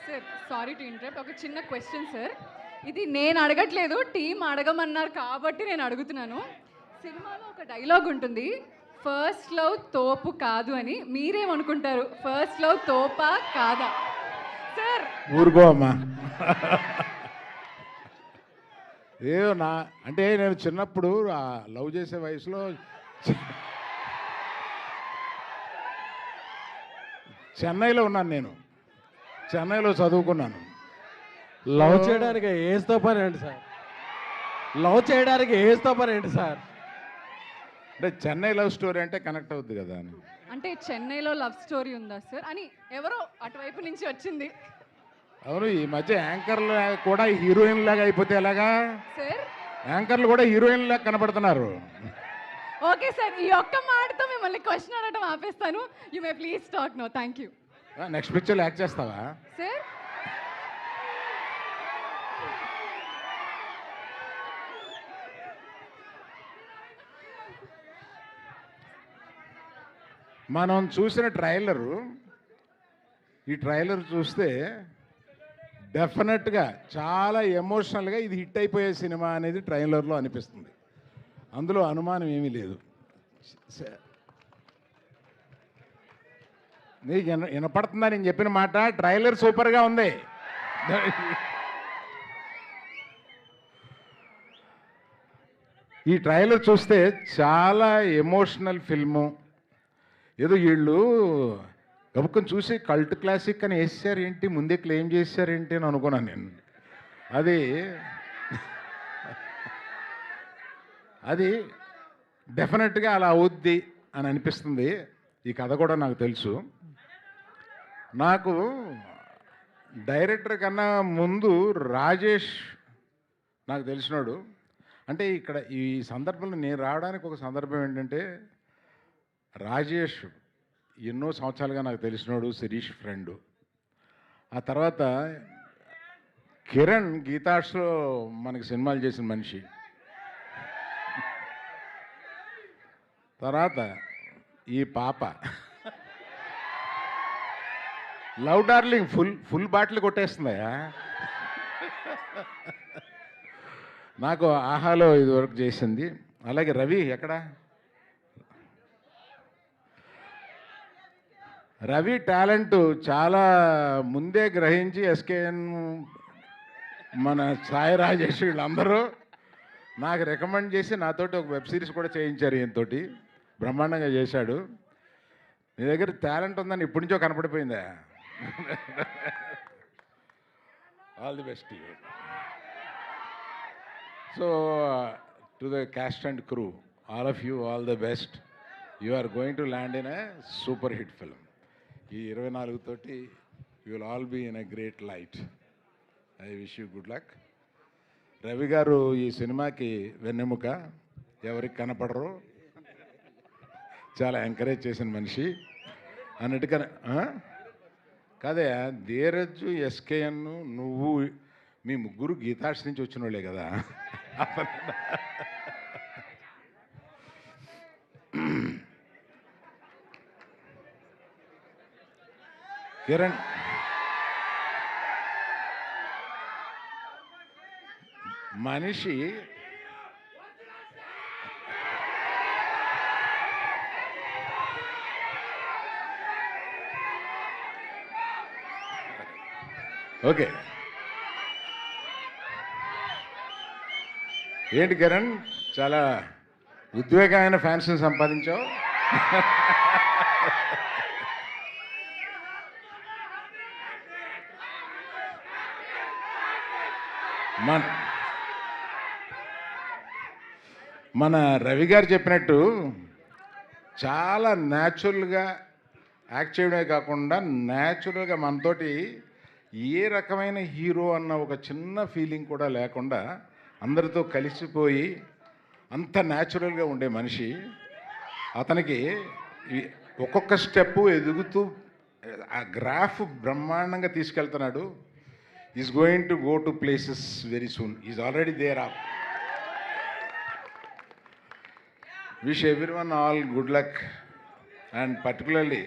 Sir sorry to interrupt. ఒక చిన్న question sir. ఇది నేను అడగట్లేదు, టీం అడగమన్నారు కాబట్టి నేను అడుగుతున్నాను. సినిమాలో ఒక డైలాగ్ ఉంటుంది, ఫస్ట్ లవ్ తోపు కాదు అని. మీరేమనుకుంటారు, ఫస్ట్ లవ్ తోపా కాదా? సార్ ఊరుకో అమ్మా. ఏదో నా అంటే నేను చిన్నప్పుడు ఆ లవ్ చేసే వయసులో చెన్నైలో ఉన్నాను. నేను చెన్నైలో చదువుకున్నాను. లవ్ చేయడానికి ఏజ్తో పని ఏంటి సార్? లవ్ చేయడానికి ఏజ్తో పని ఏంటి సార్? అంటే చెన్నై లవ్ స్టోరీ అంటే కనెక్ట్ అవుద్ది కదా అని. అంటే చెన్నైలో లవ్ స్టోరీ ఉందా సార్ అని ఎవరో అటువైపు నుంచి వచ్చింది అవును, ఈ మధ్య యాంకర్లు కూడా హీరోయిన్ లాగా అయిపోతే ఎలాగా? సార్. యాంకర్లు కూడా హీరోయిన్ లాగా కనబడుతున్నారు. ఓకే సార్, ఈ ఒక్క మాటతో మిమ్మల్ని క్వశ్చన్ అడగడం ఆపేస్తాను. You may please talk no. Thank you. Next పిక్చర్లో యాక్ట్ చేస్తావా? సార్ మనం చూసిన ట్రైలరు, ఈ ట్రైలర్ చూస్తే డెఫినెట్గా చాలా ఎమోషనల్గా ఇది హిట్ అయిపోయే సినిమా అనేది ట్రైలర్లో అనిపిస్తుంది. అందులో అనుమానం ఏమీ లేదు. నీకు వినపడుతుందా నేను చెప్పిన మాట? ట్రైలర్ సూపర్గా ఉంది. ఈ ట్రైలర్ చూస్తే చాలా ఎమోషనల్ ఫిల్ము. ఏదో వీళ్ళు గబుక్కని చూసి కల్ట్ క్లాసిక్ అని వేసారు ఏంటి, ముందే క్లెయిమ్ చేశారు ఏంటి అని అనుకున్నాను నేను. అది డెఫినెట్గా అలా అవుద్ది అని అనిపిస్తుంది. ఈ కథ కూడా నాకు తెలుసు. నాకు డైరెక్టర్ కన్నా ముందు రాజేష్ నాకు తెలిసినాడు. అంటే ఇక్కడ ఈ సందర్భంలో నేను రావడానికి ఒక సందర్భం ఏంటంటే, రాజేష్ ఎన్నో సంవత్సరాలుగా నాకు తెలిసినాడు, శిరీష్ ఫ్రెండు. ఆ తర్వాత కిరణ్ గీతాష్లో మనకి సినిమాలు చేసిన మనిషి. తర్వాత ఈ పాప లవ్ డార్లింగ్ ఫుల్ బాటిల్ కొట్టేస్తుందయా. నాకు ఆహాలో ఇది వరకు చేసింది. అలాగే రవి ఎక్కడా? రవి టాలెంట్ చాలా ముందే గ్రహించి ఎస్కేఎన్, మన సాయి రాజేష్ వీళ్ళందరూ నాకు రికమెండ్ చేసి నాతోటి ఒక వెబ్ సిరీస్ కూడా చేయించారు. ఈయనతోటి బ్రహ్మాండంగా చేశాడు. నీ దగ్గర టాలెంట్ ఉందని ఇప్పటి నుంచో కనపడిపోయిందా? All the best you. So to the cast and crew, all of you all the best. You are going to land in a super hit film. ఈ 24 తోటి you will all be in a great light. I wish you good luck. Ravi garu ఈ సినిమాకి వెన్నెముక, ఎవరికి కనపడరు, చాలా encourage చేసిన మనిషి అన్నట్టుగా. కాదే, ధీరజ్, ఎస్కేఎన్, నువ్వు, మీ ముగ్గురు గీతాష్ నుంచి వచ్చిన వాళ్ళే కదా. కిరణ్ మనిషి ఓకే. ఏంటి కిరణ్, చాలా ఉద్వేగమైన ఫ్యాన్స్ని సంపాదించావు. మన రవి గారు చెప్పినట్టు చాలా న్యాచురల్గా యాక్ట్ చేయడమే కాకుండా, న్యాచురల్గా మనతోటి ఏ రకమైన హీరో అన్న ఒక చిన్న ఫీలింగ్ కూడా లేకుండా అందరితో కలిసిపోయి అంత న్యాచురల్గా ఉండే మనిషి. అతనికి ఒక్కొక్క స్టెప్పు ఎదుగుతూ ఆ గ్రాఫ్ బ్రహ్మాండంగా తీసుకెళ్తున్నాడు. Is going to go to places very soon. Is already there of. Wish everyone all good luck, and particularly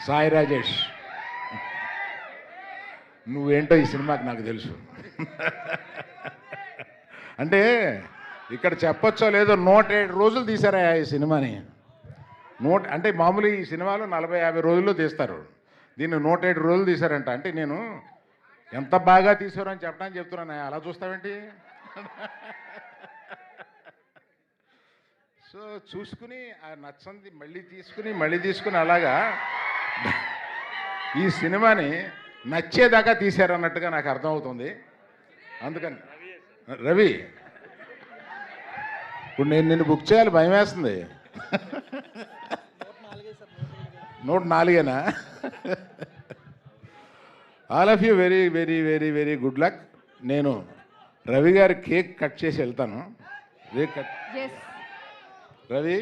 Sai Rajesh. నువ్వేంటో ఈ సినిమాకి నాకు తెలుసు. అంటే ఇక్కడ చెప్పొచ్చో లేదో 107 రోజులు తీశారా ఈ సినిమాని. అంటే మామూలు ఈ సినిమాలు 40-50 రోజుల్లో తీస్తారు, దీన్ని 107 రోజులు తీశారంట. అంటే నేను ఎంత బాగా తీసారో అని చెప్పడానికి చెప్తున్నాను, అలా చూస్తావేంటి? సో చూసుకుని ఆ నచ్చంది మళ్ళీ తీసుకుని అలాగా ఈ సినిమాని నచ్చేదాకా తీశారన్నట్టుగా నాకు అర్థమవుతుంది. అందుకని రవి, ఇప్పుడు నేను నిన్ను బుక్ చేయాలి, భయం వేస్తుంది. 104 all of you very very very very good luck. నేను రవి గారి కేక్ కట్ చేసి వెళ్తాను. ఎస్ రవి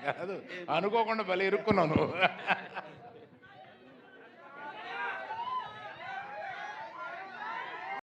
కాదు, అనుకోకుండా భలే ఇరుక్కున్నాను.